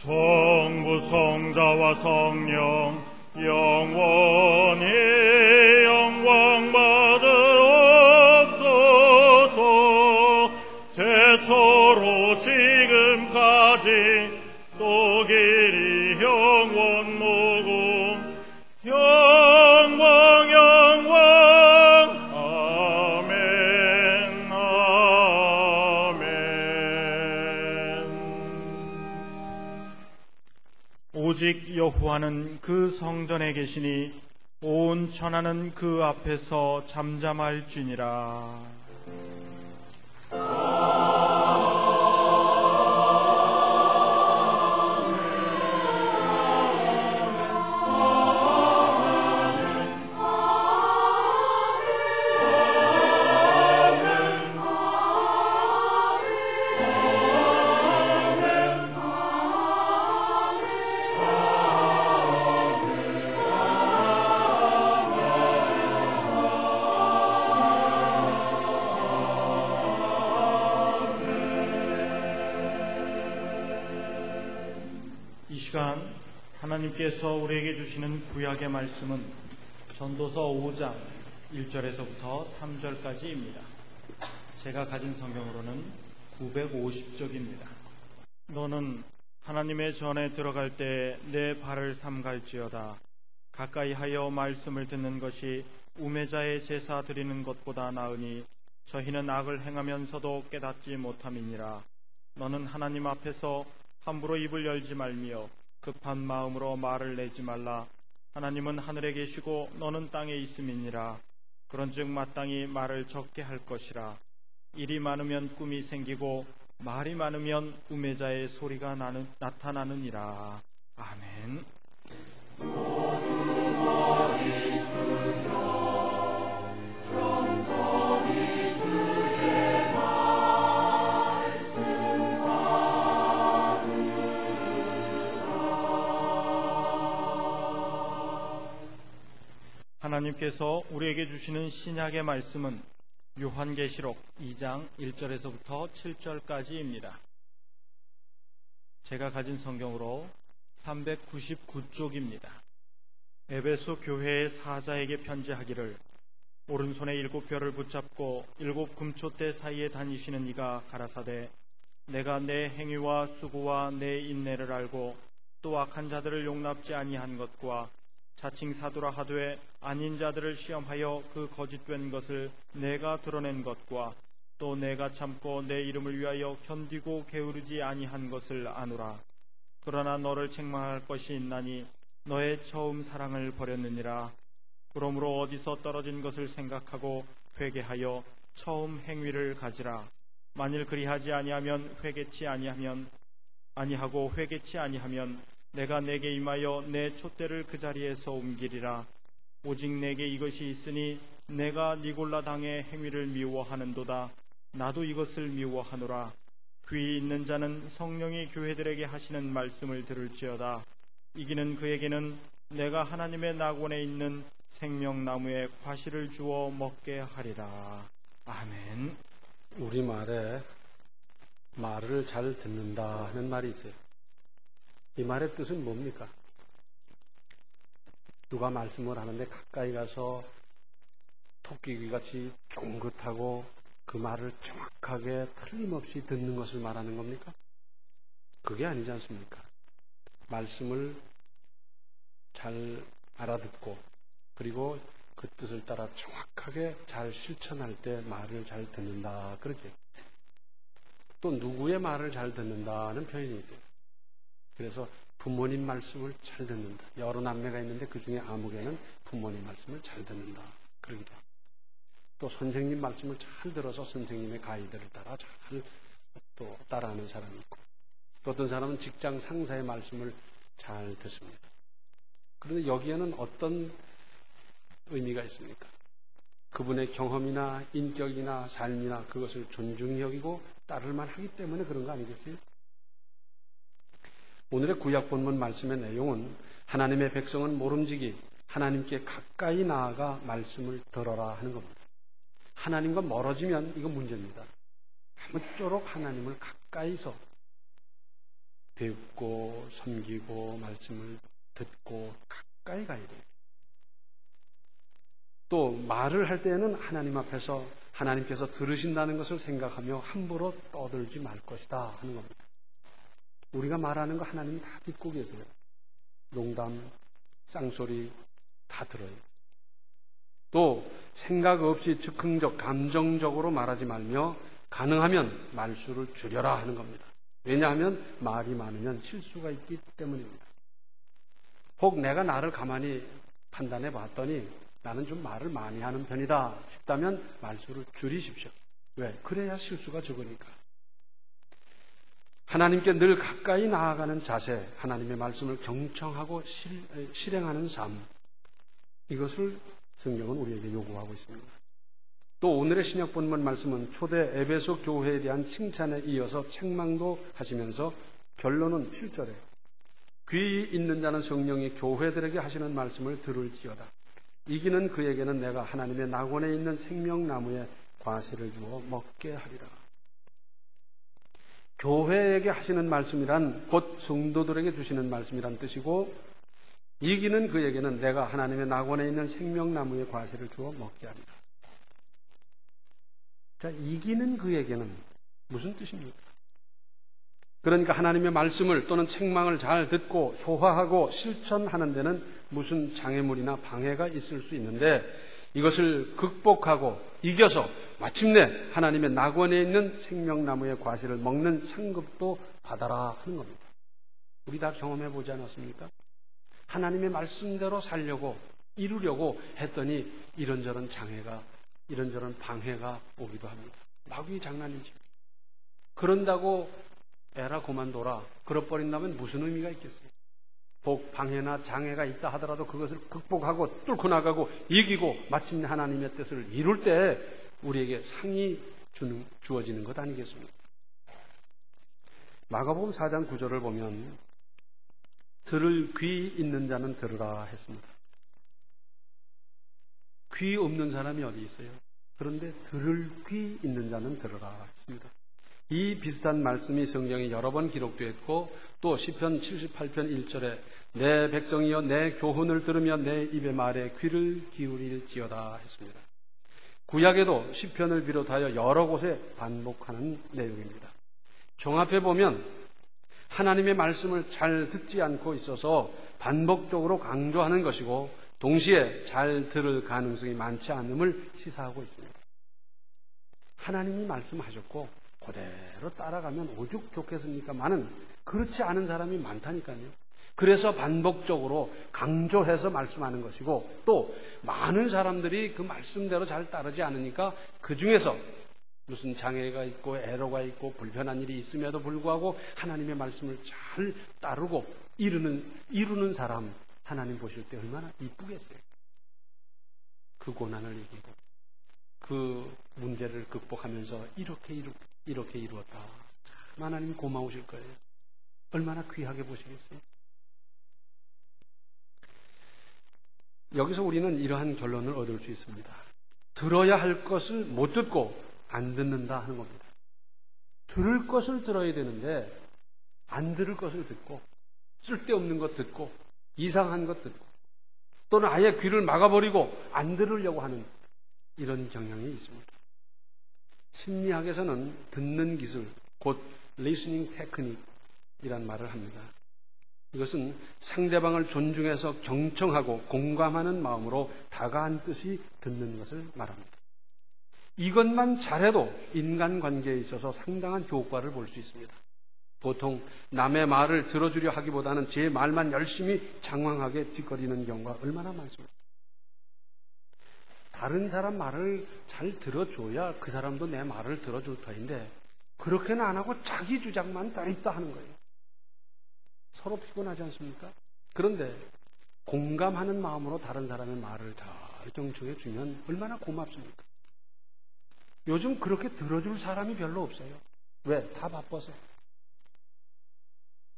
성부 성자와 성령 영원히 영광 받으옵소서. 태초로 지금까지 또 길이 영원 무궁 영광 영광 아멘 아멘. 오직 여호와는 그 성전에 계시니 온 천하는 그 앞에서 잠잠할지니라. 하나님께서 우리에게 주시는 구약의 말씀은 전도서 5장 1절에서부터 3절까지입니다. 제가 가진 성경으로는 950쪽입니다. 너는 하나님의 전에 들어갈 때 내 발을 삼갈지어다. 가까이 하여 말씀을 듣는 것이 우매자의 제사 드리는 것보다 나으니 저희는 악을 행하면서도 깨닫지 못함이니라. 너는 하나님 앞에서 함부로 입을 열지 말며 급한 마음으로 말을 내지 말라. 하나님은 하늘에 계시고 너는 땅에 있음이니라. 그런즉 마땅히 말을 적게 할 것이라. 일이 많으면 꿈이 생기고 말이 많으면 우매자의 소리가 나타나느니라. 아멘. 하나님께서 우리에게 주시는 신약의 말씀은 요한계시록 2장 1절에서부터 7절까지입니다. 제가 가진 성경으로 399쪽입니다. 에베소 교회의 사자에게 편지하기를, 오른손에 7별을 붙잡고 7 금초대 사이에 다니시는 이가 가라사대, 내가 내 행위와 수고와 내 인내를 알고 또 악한 자들을 용납지 아니한 것과 자칭 사도라 하되 아닌 자들을 시험하여 그 거짓된 것을 내가 드러낸 것과 또 내가 참고 내 이름을 위하여 견디고 게으르지 아니한 것을 아노라. 그러나 너를 책망할 것이 있나니 너의 처음 사랑을 버렸느니라. 그러므로 어디서 떨어진 것을 생각하고 회개하여 처음 행위를 가지라. 만일 그리하지 아니하면 회개치 아니하면 내가 내게 임하여 내 촛대를 그 자리에서 옮기리라. 오직 내게 이것이 있으니 내가 니골라 당의 행위를 미워하는도다. 나도 이것을 미워하노라. 귀 있는 자는 성령이 교회들에게 하시는 말씀을 들을지어다. 이기는 그에게는 내가 하나님의 낙원에 있는 생명나무의 과실을 주어 먹게 하리라. 아멘. 우리말에 말을 잘 듣는다 하는 말이 있어요. 이 말의 뜻은 뭡니까? 누가 말씀을 하는데 가까이 가서 토끼귀같이 쫑긋하고 그 말을 정확하게 틀림없이 듣는 것을 말하는 겁니까? 그게 아니지 않습니까? 말씀을 잘 알아듣고 그리고 그 뜻을 따라 정확하게 잘 실천할 때 말을 잘 듣는다 그러죠. 또 누구의 말을 잘 듣는다는 표현이 있어요. 그래서 부모님 말씀을 잘 듣는다. 여러 남매가 있는데 그 중에 아무개는 부모님 말씀을 잘 듣는다 그러기도 하고, 또 선생님 말씀을 잘 들어서 선생님의 가이드를 따라 잘 또 따라하는 사람이 있고, 또 어떤 사람은 직장 상사의 말씀을 잘 듣습니다. 그런데 여기에는 어떤 의미가 있습니까? 그분의 경험이나 인격이나 삶이나 그것을 존중히 여기고 따를만 하기 때문에 그런 거 아니겠어요? 오늘의 구약 본문 말씀의 내용은 하나님의 백성은 모름지기 하나님께 가까이 나아가 말씀을 들어라 하는 겁니다. 하나님과 멀어지면 이건 문제입니다. 아무쪼록 하나님을 가까이서 배우고 섬기고 말씀을 듣고 가까이 가야 돼요. 또 말을 할 때에는 하나님 앞에서 하나님께서 들으신다는 것을 생각하며 함부로 떠들지 말 것이다 하는 겁니다. 우리가 말하는 거 하나님이 다 듣고 계세요. 농담, 쌍소리 다 들어요. 또 생각 없이 즉흥적, 감정적으로 말하지 말며 가능하면 말수를 줄여라 하는 겁니다. 왜냐하면 말이 많으면 실수가 있기 때문입니다. 혹 내가 나를 가만히 판단해 봤더니 나는 좀 말을 많이 하는 편이다 싶다면 말수를 줄이십시오. 왜? 그래야 실수가 적으니까. 하나님께 늘 가까이 나아가는 자세, 하나님의 말씀을 경청하고 실행하는 삶, 이것을 성경은 우리에게 요구하고 있습니다. 또 오늘의 신약 본문 말씀은 초대 에베소 교회에 대한 칭찬에 이어서 책망도 하시면서 결론은 7절에 귀 있는 자는 성령이 교회들에게 하시는 말씀을 들을지어다. 이기는 그에게는 내가 하나님의 낙원에 있는 생명나무의 과실을 주어 먹게 하리라. 교회에게 하시는 말씀이란 곧 성도들에게 주시는 말씀이란 뜻이고, 이기는 그에게는 내가 하나님의 낙원에 있는 생명나무의 과실을 주어 먹게 하리라. 자, 이기는 그에게는 무슨 뜻입니까? 그러니까 하나님의 말씀을 또는 책망을 잘 듣고 소화하고 실천하는 데는 무슨 장애물이나 방해가 있을 수 있는데, 이것을 극복하고 이겨서 마침내 하나님의 낙원에 있는 생명나무의 과실을 먹는 상급도 받아라 하는 겁니다. 우리 다 경험해 보지 않았습니까? 하나님의 말씀대로 살려고 이루려고 했더니 이런저런 장애가, 이런저런 방해가 오기도 합니다. 마귀의 장난이죠. 그런다고 에라 그만둬라 그러버린다면 무슨 의미가 있겠어요? 복, 방해나 장애가 있다 하더라도 그것을 극복하고 뚫고 나가고 이기고 마침내 하나님의 뜻을 이룰 때 우리에게 상이 주어지는 것 아니겠습니까? 마가복음 4장 9절을 보면 들을 귀 있는 자는 들으라 했습니다. 귀 없는 사람이 어디 있어요? 그런데 들을 귀 있는 자는 들으라 했습니다. 이 비슷한 말씀이 성경에 여러 번 기록되었고 또 시편 78편 1절에 내 백성이여 내 교훈을 들으며 내 입의 말에 귀를 기울일지어다 했습니다. 구약에도 시편을 비롯하여 여러 곳에 반복하는 내용입니다. 종합해 보면 하나님의 말씀을 잘 듣지 않고 있어서 반복적으로 강조하는 것이고 동시에 잘 들을 가능성이 많지 않음을 시사하고 있습니다. 하나님이 말씀하셨고 그대로 따라가면 오죽 좋겠습니까만은 그렇지 않은 사람이 많다니까요. 그래서 반복적으로 강조해서 말씀하는 것이고 또 많은 사람들이 그 말씀대로 잘 따르지 않으니까 그 중에서 무슨 장애가 있고 애로가 있고 불편한 일이 있음에도 불구하고 하나님의 말씀을 잘 따르고 이루는 사람 하나님 보실 때 얼마나 이쁘겠어요. 그 고난을 이기고 그 문제를 극복하면서 이렇게 이루었다. 참 하나님 고마우실 거예요. 얼마나 귀하게 보시겠어요. 여기서 우리는 이러한 결론을 얻을 수 있습니다. 들어야 할 것을 못 듣고 안 듣는다 하는 겁니다. 들을 것을 들어야 되는데 안 들을 것을 듣고 쓸데없는 것 듣고 이상한 것 듣고 또는 아예 귀를 막아버리고 안 들으려고 하는 이런 경향이 있습니다. 심리학에서는 듣는 기술, 곧 listening technique이란 말을 합니다. 이것은 상대방을 존중해서 경청하고 공감하는 마음으로 다가앉듯이 듣는 것을 말합니다. 이것만 잘해도 인간관계에 있어서 상당한 효과를 볼 수 있습니다. 보통 남의 말을 들어주려 하기보다는 제 말만 열심히 장황하게 뒷거리는 경우가 얼마나 많습니까? 다른 사람 말을 잘 들어줘야 그 사람도 내 말을 들어줄 터인데 그렇게는 안 하고 자기 주장만 더 있다 하는 거예요. 서로 피곤하지 않습니까? 그런데 공감하는 마음으로 다른 사람의 말을 잘 경청해 주면 얼마나 고맙습니까? 요즘 그렇게 들어줄 사람이 별로 없어요. 왜? 다 바빠서.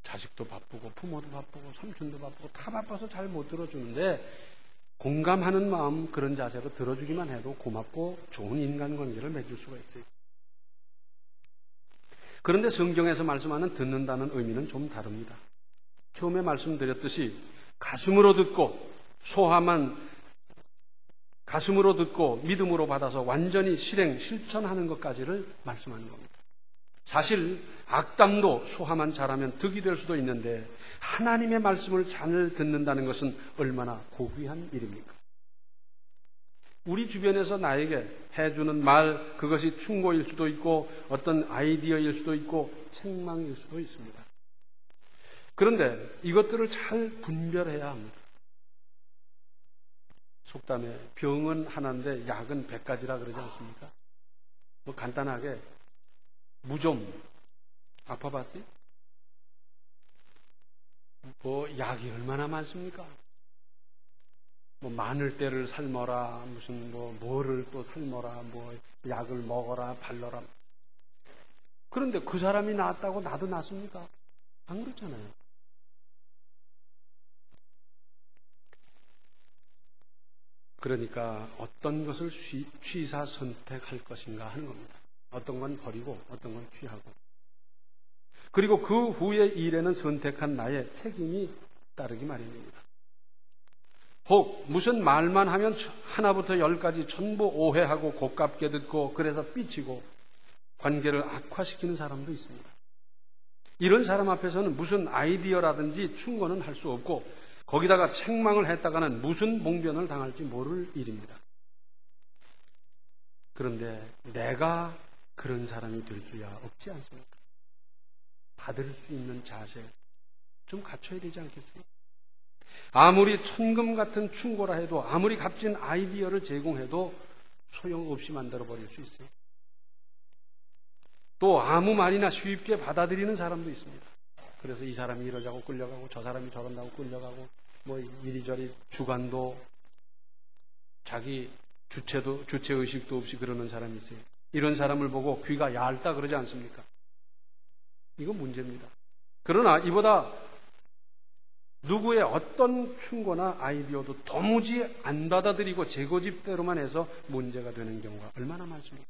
자식도 바쁘고 부모도 바쁘고 삼촌도 바쁘고 다 바빠서 잘 못 들어주는데 공감하는 마음 그런 자세로 들어주기만 해도 고맙고 좋은 인간관계를 맺을 수가 있어요. 그런데 성경에서 말씀하는 듣는다는 의미는 좀 다릅니다. 처음에 말씀드렸듯이 가슴으로 듣고 가슴으로 듣고 믿음으로 받아서 완전히 실천하는 것까지를 말씀하는 겁니다. 사실 악담도 소화만 잘하면 득이 될 수도 있는데 하나님의 말씀을 잘 듣는다는 것은 얼마나 고귀한 일입니까? 우리 주변에서 나에게 해주는 말, 그것이 충고일 수도 있고 어떤 아이디어일 수도 있고 책망일 수도 있습니다. 그런데 이것들을 잘 분별해야 합니다. 속담에 병은 하나인데 약은 100가지라 그러지 않습니까? 뭐 간단하게 무좀 아파봤어요? 뭐 약이 얼마나 많습니까? 뭐 마늘대를 삶아라, 무슨 뭐를 또 삶아라, 뭐 약을 먹어라, 발라라. 그런데 그 사람이 낫다고 나도 낫습니까? 안 그렇잖아요. 그러니까 어떤 것을 취사 선택할 것인가 하는 겁니다. 어떤 건 버리고 어떤 건 취하고. 그리고 그 후의 일에는 선택한 나의 책임이 따르기 마련입니다. 혹 무슨 말만 하면 하나부터 열까지 전부 오해하고 고깝게 듣고 그래서 삐치고 관계를 악화시키는 사람도 있습니다. 이런 사람 앞에서는 무슨 아이디어라든지 충고는 할 수 없고 거기다가 책망을 했다가는 무슨 봉변을 당할지 모를 일입니다. 그런데 내가 그런 사람이 될 수야 없지 않습니까? 받을 수 있는 자세 좀 갖춰야 되지 않겠어요? 아무리 천금 같은 충고라 해도 아무리 값진 아이디어를 제공해도 소용없이 만들어버릴 수 있어요. 또 아무 말이나 쉽게 받아들이는 사람도 있습니다. 그래서 이 사람이 이러자고 끌려가고 저 사람이 저런다고 끌려가고 뭐 이리저리 주관도 자기 주체의식도 없이 그러는 사람이 있어요. 이런 사람을 보고 귀가 얇다 그러지 않습니까? 이건 문제입니다. 그러나 이보다 누구의 어떤 충고나 아이디어도 도무지 안 받아들이고 제 고집대로만 해서 문제가 되는 경우가 얼마나 많습니까?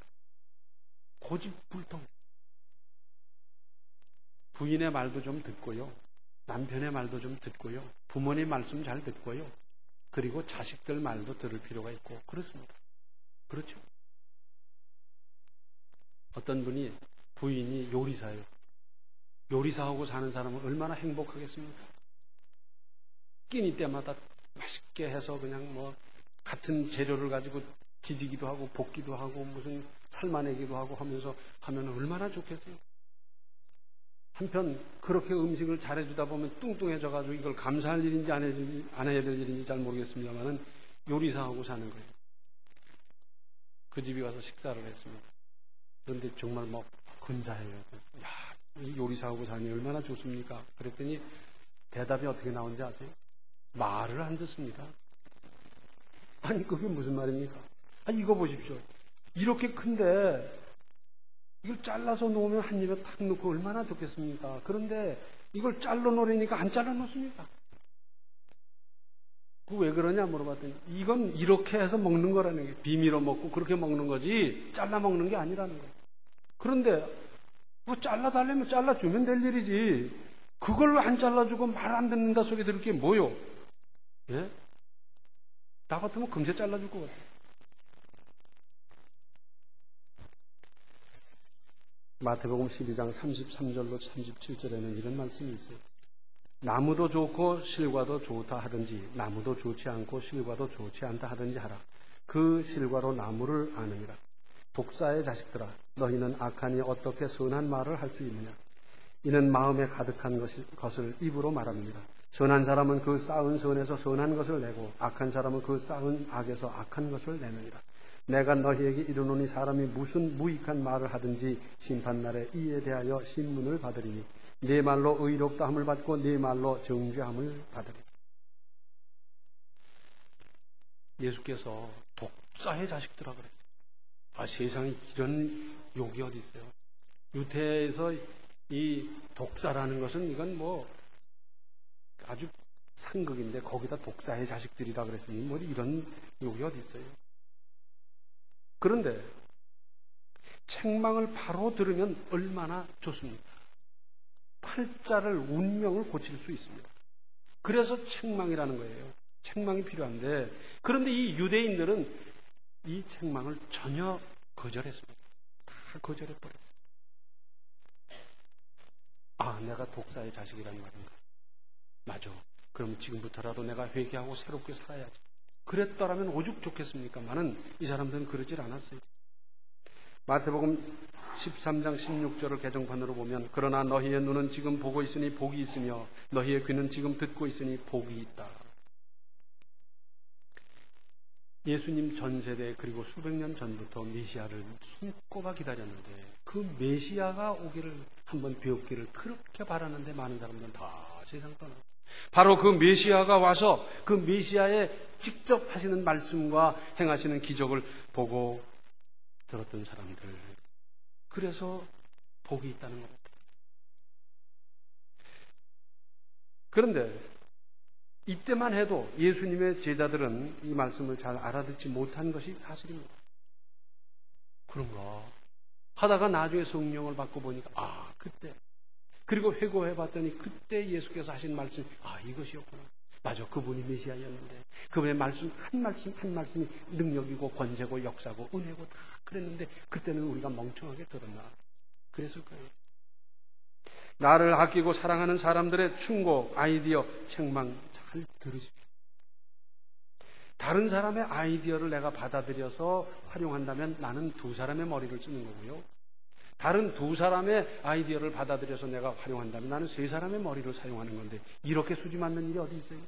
고집불통. 부인의 말도 좀 듣고요. 남편의 말도 좀 듣고요. 부모님 말씀 잘 듣고요. 그리고 자식들 말도 들을 필요가 있고 그렇습니다. 그렇죠. 어떤 분이 부인이 요리사예요. 요리사하고 사는 사람은 얼마나 행복하겠습니까? 끼니 때마다 맛있게 해서 그냥 뭐 같은 재료를 가지고 지지기도 하고 볶기도 하고 무슨 삶아내기도 하고 하면서 하면 얼마나 좋겠어요. 한편 그렇게 음식을 잘해주다 보면 뚱뚱해져가지고 이걸 감사할 일인지 안 해야 될 일인지 잘 모르겠습니다만은 요리사하고 사는 거예요. 그 집에 가서 식사를 했습니다. 그런데 정말 뭐 근사해요. 야, 이 요리사하고 사니 얼마나 좋습니까? 그랬더니 대답이 어떻게 나온지 아세요? 말을 안 듣습니다. 아니 그게 무슨 말입니까? 아니 이거 보십시오. 이렇게 큰데 이걸 잘라서 놓으면 한 입에 탁 넣고 얼마나 좋겠습니까? 그런데 이걸 잘라 놓으니까 안 잘라 놓습니까? 그 왜 그러냐 물어봤더니 이건 이렇게 해서 먹는 거라는 게 비밀로 먹고 그렇게 먹는 거지 잘라 먹는 게 아니라는 거예요. 그런데 뭐 잘라달라면 잘라주면 될 일이지 그걸 안 잘라주고 말 안 듣는다 소리 들을 게 뭐요? 예? 나 같으면 금세 잘라줄 것 같아요. 마태복음 12장 33절로 37절에는 이런 말씀이 있어요. 나무도 좋고 실과도 좋다 하든지 나무도 좋지 않고 실과도 좋지 않다 하든지 하라. 그 실과로 나무를 아느니라. 독사의 자식들아 너희는 악하니 어떻게 선한 말을 할 수 있느냐. 이는 마음에 가득한 것을 입으로 말합니다. 선한 사람은 그 쌓은 선에서 선한 것을 내고 악한 사람은 그 쌓은 악에서 악한 것을 내느니라. 내가 너희에게 이르노니 사람이 무슨 무익한 말을 하든지 심판날에 이에 대하여 신문을 받으리니 네 말로 의롭다함을 받고 네 말로 정죄함을 받으리니. 예수께서 독사의 자식들아 그랬어요. 아, 세상에 이런 욕이 어디 있어요? 유태에서 이 독사라는 것은 이건 뭐 아주 상극인데 거기다 독사의 자식들이라 그랬으니 뭐 이런 욕이 어디 있어요? 그런데 책망을 바로 들으면 얼마나 좋습니까? 팔자를, 운명을 고칠 수 있습니다. 그래서 책망이라는 거예요. 책망이 필요한데, 그런데 이 유대인들은 이 책망을 전혀 거절했습니다. 다 거절해버렸어요. 아, 내가 독사의 자식이라는 말인가? 맞아. 그럼 지금부터라도 내가 회개하고 새롭게 살아야지. 그랬더라면 오죽 좋겠습니까만은 이 사람들은 그러질 않았어요. 마태복음 13장 16절을 개정판으로 보면, 그러나 너희의 눈은 지금 보고 있으니 복이 있으며 너희의 귀는 지금 듣고 있으니 복이 있다. 예수님 전 세대, 그리고 수백 년 전부터 메시아를 손꼽아 기다렸는데, 그 메시아가 오기를, 한번 배우기를 그렇게 바라는데 많은 사람들은 다 세상 떠나. 바로 그 메시아가 와서 그 메시아의 직접 하시는 말씀과 행하시는 기적을 보고 들었던 사람들, 그래서 복이 있다는 겁니다. 그런데 이때만 해도 예수님의 제자들은 이 말씀을 잘 알아듣지 못한 것이 사실입니다. 그런가 하다가 나중에 성령을 받고 보니까 그때, 그리고 회고해 봤더니 그때 예수께서 하신 말씀, 이것이었구나. 맞아, 그분이 메시아였는데 그분의 말씀 한 말씀 한 말씀이 능력이고 권세고 역사고 은혜고 다 그랬는데 그때는 우리가 멍청하게 들었나. 그랬을 거예요. 나를 아끼고 사랑하는 사람들의 충고, 아이디어, 책망 잘 들으십시오. 다른 사람의 아이디어를 내가 받아들여서 활용한다면 나는 두 사람의 머리를 쓰는 거고요. 다른 두 사람의 아이디어를 받아들여서 내가 활용한다면 나는 세 사람의 머리를 사용하는 건데, 이렇게 수지 맞는 일이 어디 있어요?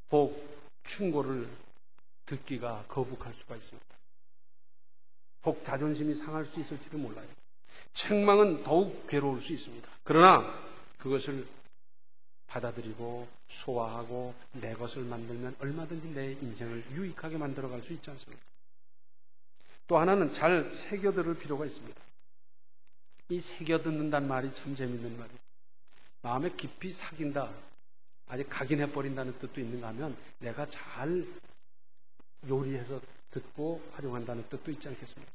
복, 충고를 듣기가 거북할 수가 있습니다. 복, 자존심이 상할 수 있을지도 몰라요. 책망은 더욱 괴로울 수 있습니다. 그러나 그것을 받아들이고 소화하고 내 것을 만들면 얼마든지 내 인생을 유익하게 만들어갈 수 있지 않습니까? 또 하나는 잘 새겨들을 필요가 있습니다. 이 새겨듣는다는 말이 참 재밌는 말이에요. 마음에 깊이삭인다, 아직 각인해버린다는 뜻도 있는가 하면 내가 잘 요리해서 듣고 활용한다는 뜻도 있지 않겠습니까?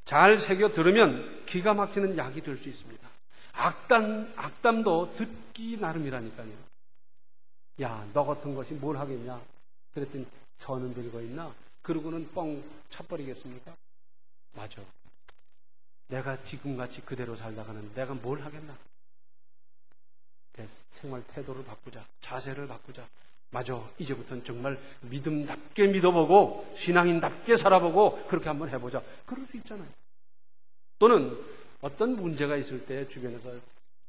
잘 새겨 들으면 기가 막히는 약이 될 수 있습니다. 악담도 듣기 나름이라니까요. 야, 너 같은 것이 뭘 하겠냐? 그랬더니 저는 들고 있나? 그러고는 뻥 차버리겠습니까? 맞아. 내가 지금같이 그대로 살다가는 내가 뭘 하겠나? 내 생활 태도를 바꾸자. 자세를 바꾸자. 맞아. 이제부터는 정말 믿음답게 믿어보고 신앙인답게 살아보고 그렇게 한번 해보자. 그럴 수 있잖아요. 또는 어떤 문제가 있을 때 주변에서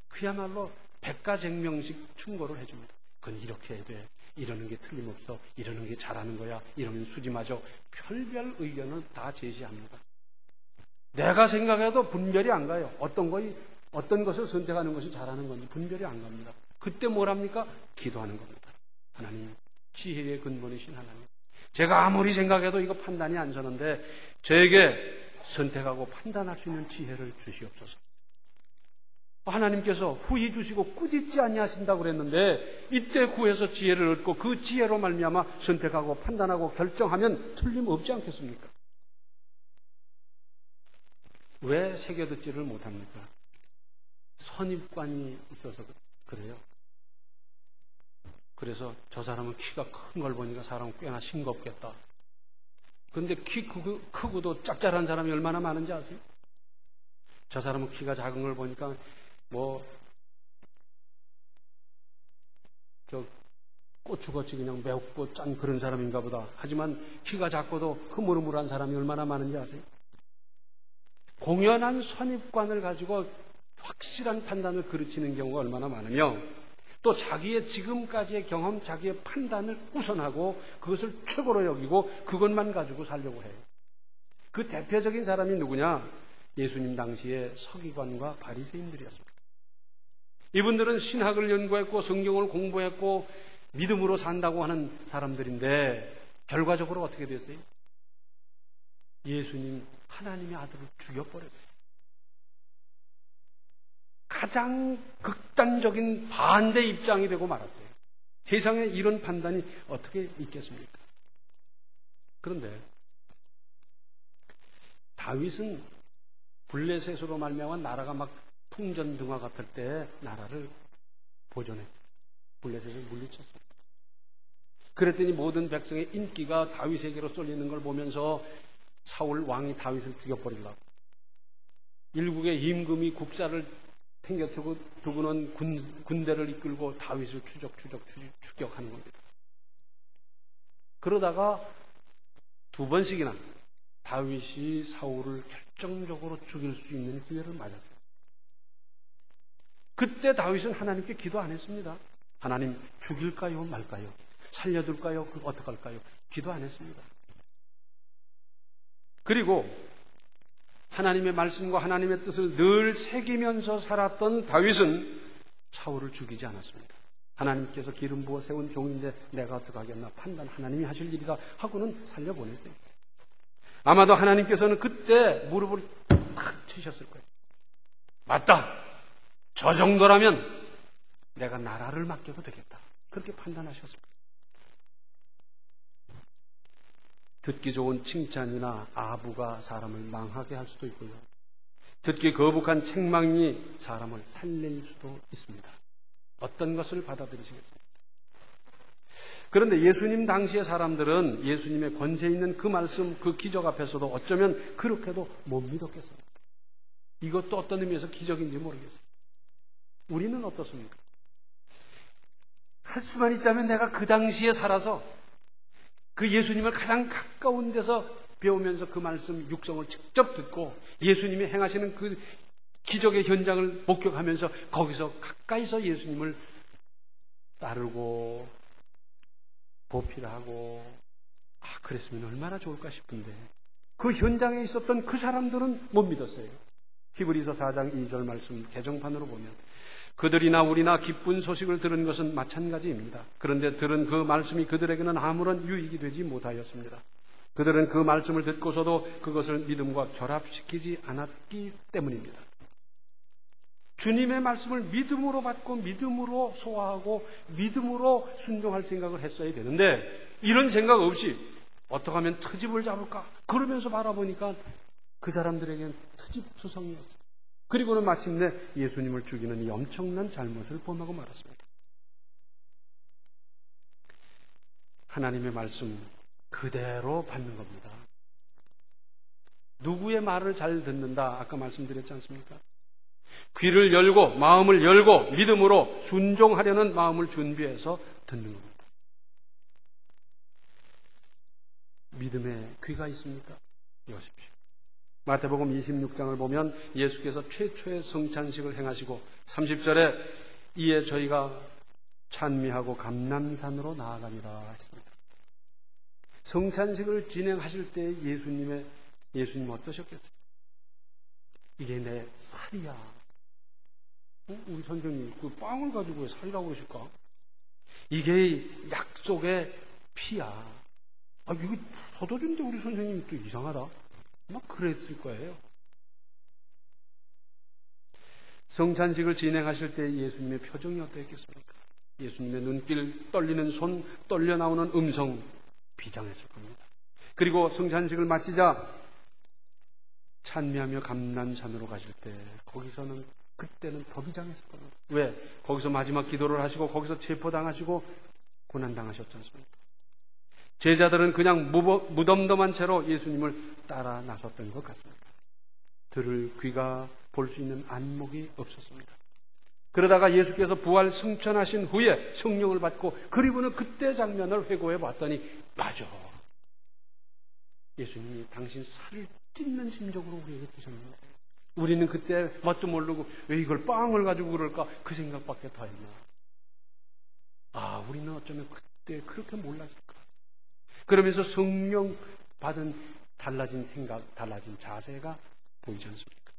그야말로 백가쟁명식 충고를 해줍니다. 그건 이렇게 해야 돼. 이러는 게 틀림없어. 이러는 게 잘하는 거야. 이러면 수지 마죠. 별별 의견을 다 제시합니다. 내가 생각해도 분별이 안 가요. 어떤 것을 선택하는 것이 잘하는 건지 분별이 안 갑니다. 그때 뭘 합니까? 기도하는 겁니다. 하나님, 지혜의 근본이신 하나님, 제가 아무리 생각해도 이거 판단이 안 서는데 저에게 선택하고 판단할 수 있는 지혜를 주시옵소서. 하나님께서 후히 주시고 꾸짖지 아니하신다고 그랬는데 이때 구해서 지혜를 얻고 그 지혜로 말미암아 선택하고 판단하고 결정하면 틀림없지 않겠습니까? 왜 새겨듣지를 못합니까? 선입관이 있어서 그래요. 그래서 저 사람은 키가 큰 걸 보니까 사람은 꽤나 싱겁겠다. 그런데 키 크고도 짭짤한 사람이 얼마나 많은지 아세요? 저 사람은 키가 작은 걸 보니까 고추같이 그냥 매웠고 짠 그런 사람인가 보다. 하지만 키가 작고도 흐물흐물한 사람이 얼마나 많은지 아세요? 공연한 선입관을 가지고 확실한 판단을 그르치는 경우가 얼마나 많으며, 또 자기의 지금까지의 경험, 자기의 판단을 우선하고 그것을 최고로 여기고 그것만 가지고 살려고 해요. 그 대표적인 사람이 누구냐? 예수님 당시의 서기관과 바리새인들이었습니다. 이분들은 신학을 연구했고 성경을 공부했고 믿음으로 산다고 하는 사람들인데 결과적으로 어떻게 됐어요? 예수님, 하나님의 아들을 죽여버렸어요. 가장 극단적인 반대 입장이 되고 말았어요. 세상에 이런 판단이 어떻게 있겠습니까? 그런데 다윗은 블레셋으로 말미암아 나라가 막 풍전등화 같을 때 나라를 보존했어요. 블레셋을 물리쳤어요. 그랬더니 모든 백성의 인기가 다윗에게로 쏠리는 걸 보면서 사울 왕이 다윗을 죽여버리려고 일국의 임금이 국사를 챙겨두고는 군대를 이끌고 다윗을 추격하는 겁니다. 그러다가 2번씩이나 다윗이 사울을 결정적으로 죽일 수 있는 기회를 맞았어요. 그때 다윗은 하나님께 기도 안 했습니다. 하나님 죽일까요 말까요? 살려둘까요? 어떡할까요? 기도 안 했습니다. 그리고 하나님의 말씀과 하나님의 뜻을 늘 새기면서 살았던 다윗은 사울을 죽이지 않았습니다. 하나님께서 기름 부어 세운 종인데 내가 어떡하겠나 판단 하나님이 하실 일이다 하고는 살려보냈어요. 아마도 하나님께서는 그때 무릎을 탁 치셨을 거예요. 맞다. 저 정도라면 내가 나라를 맡겨도 되겠다. 그렇게 판단하셨습니다. 듣기 좋은 칭찬이나 아부가 사람을 망하게 할 수도 있고요. 듣기 거북한 책망이 사람을 살릴 수도 있습니다. 어떤 것을 받아들이시겠습니까? 그런데 예수님 당시의 사람들은 예수님의 권세 있는 그 말씀, 그 기적 앞에서도 어쩌면 그렇게도 못 믿었겠습니다. 이것도 어떤 의미에서 기적인지 모르겠어요. 우리는 어떻습니까? 할 수만 있다면 내가 그 당시에 살아서 그 예수님을 가장 가까운 데서 배우면서 그 말씀 육성을 직접 듣고 예수님이 행하시는 그 기적의 현장을 목격하면서 거기서 가까이서 예수님을 따르고 보필하고 그랬으면 얼마나 좋을까 싶은데 그 현장에 있었던 그 사람들은 못 믿었어요. 히브리서 4장 2절 말씀 개정판으로 보면 그들이나 우리나 기쁜 소식을 들은 것은 마찬가지입니다. 그런데 들은 그 말씀이 그들에게는 아무런 유익이 되지 못하였습니다. 그들은 그 말씀을 듣고서도 그것을 믿음과 결합시키지 않았기 때문입니다. 주님의 말씀을 믿음으로 받고 믿음으로 소화하고 믿음으로 순종할 생각을 했어야 되는데 이런 생각 없이 어떻게 하면 트집을 잡을까? 그러면서 바라보니까 그 사람들에게는 트집투성이었어요. 그리고는 마침내 예수님을 죽이는 이 엄청난 잘못을 범하고 말았습니다. 하나님의 말씀 그대로 받는 겁니다. 누구의 말을 잘 듣는다? 아까 말씀드렸지 않습니까? 귀를 열고 마음을 열고 믿음으로 순종하려는 마음을 준비해서 듣는 겁니다. 믿음의 귀가 있습니까? 여십시오. 마태복음 26장을 보면 예수께서 최초의 성찬식을 행하시고 30절에 이에 저희가 찬미하고 감람산으로 나아가니라 했습니다. 성찬식을 진행하실 때 예수님 어떠셨겠어요? 이게 내 살이야. 우리 선생님 그 빵을 가지고 왜 살이라고 그러실까? 이게 약속의 피야. 이거 걷어준데 우리 선생님이 또 이상하다. 막 그랬을 거예요. 성찬식을 진행하실 때 예수님의 표정이 어떠했겠습니까? 예수님의 눈길, 떨리는 손, 떨려 나오는 음성 비장했을 겁니다. 그리고 성찬식을 마치자 찬미하며 감람산으로 가실 때 거기서는 그때는 더 비장했을 겁니다. 왜? 거기서 마지막 기도를 하시고 거기서 체포당하시고 고난당하셨지 않습니까? 제자들은 그냥 무덤덤한 채로 예수님을 따라 나섰던 것 같습니다. 들을 귀가 볼 수 있는 안목이 없었습니다. 그러다가 예수께서 부활 승천하신 후에 성령을 받고 그리고는 그때 장면을 회고해 봤더니 맞아. 예수님이 당신 살을 찢는 심정으로 우리에게 드셨는데 우리는 그때 뭣도 모르고 왜 이걸 빵을 가지고 그럴까 그 생각밖에 더 했나. 우리는 어쩌면 그때 그렇게 몰랐을까. 그러면서 성령 받은 달라진 생각, 달라진 자세가 보이지 않습니까?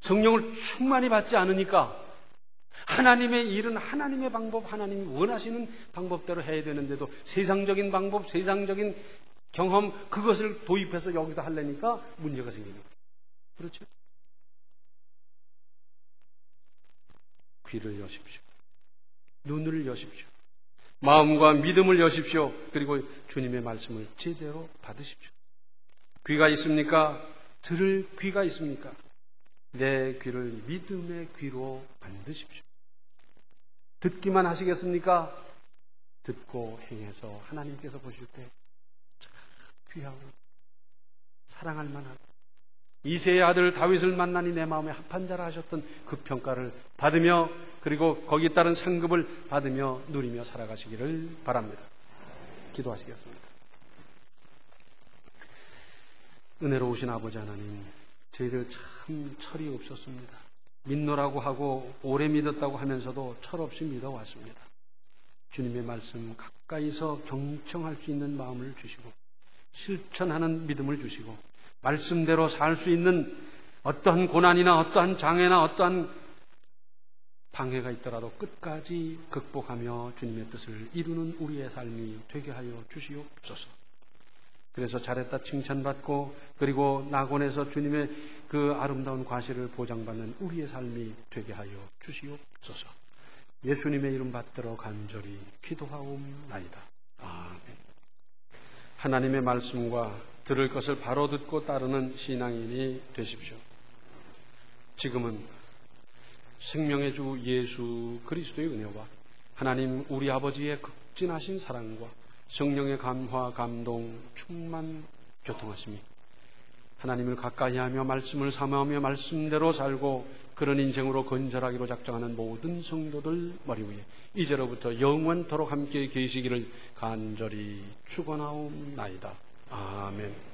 성령을 충만히 받지 않으니까 하나님의 일은 하나님의 방법, 하나님이 원하시는 방법대로 해야 되는데도 세상적인 방법, 세상적인 경험 그것을 도입해서 여기서 하려니까 문제가 생기는 거예요. 그렇죠? 귀를 여십시오. 눈을 여십시오. 마음과 믿음을 여십시오. 그리고 주님의 말씀을 제대로 받으십시오. 귀가 있습니까? 들을 귀가 있습니까? 내 귀를 믿음의 귀로 만드십시오. 듣기만 하시겠습니까? 듣고 행해서 하나님께서 보실 때 귀하고 사랑할 만한 이새의 아들 다윗을 만나니 내 마음에 합한 자라 하셨던 그 평가를 받으며 그리고 거기에 따른 상급을 받으며 누리며 살아가시기를 바랍니다. 기도하시겠습니다. 은혜로우신 아버지 하나님, 저희들 참 철이 없었습니다. 믿노라고 하고 오래 믿었다고 하면서도 철없이 믿어왔습니다. 주님의 말씀 가까이서 경청할 수 있는 마음을 주시고 실천하는 믿음을 주시고 말씀대로 살 수 있는 어떠한 고난이나 어떠한 장애나 어떠한 방해가 있더라도 끝까지 극복하며 주님의 뜻을 이루는 우리의 삶이 되게 하여 주시옵소서. 그래서 잘했다 칭찬받고 그리고 낙원에서 주님의 그 아름다운 과실을 보장받는 우리의 삶이 되게 하여 주시옵소서. 예수님의 이름 받들어 간절히 기도하옵나이다. 아멘. 하나님의 말씀과 들을 것을 바로 듣고 따르는 신앙인이 되십시오. 지금은 생명의 주 예수 그리스도의 은혜와 하나님 우리 아버지의 극진하신 사랑과 성령의 감화, 감동, 충만, 교통하심이 하나님을 가까이하며 말씀을 사모하며 말씀대로 살고 그런 인생으로 건절하기로 작정하는 모든 성도들 머리 위에 이제로부터 영원토록 함께 계시기를 간절히 축원하옵나이다. 아멘.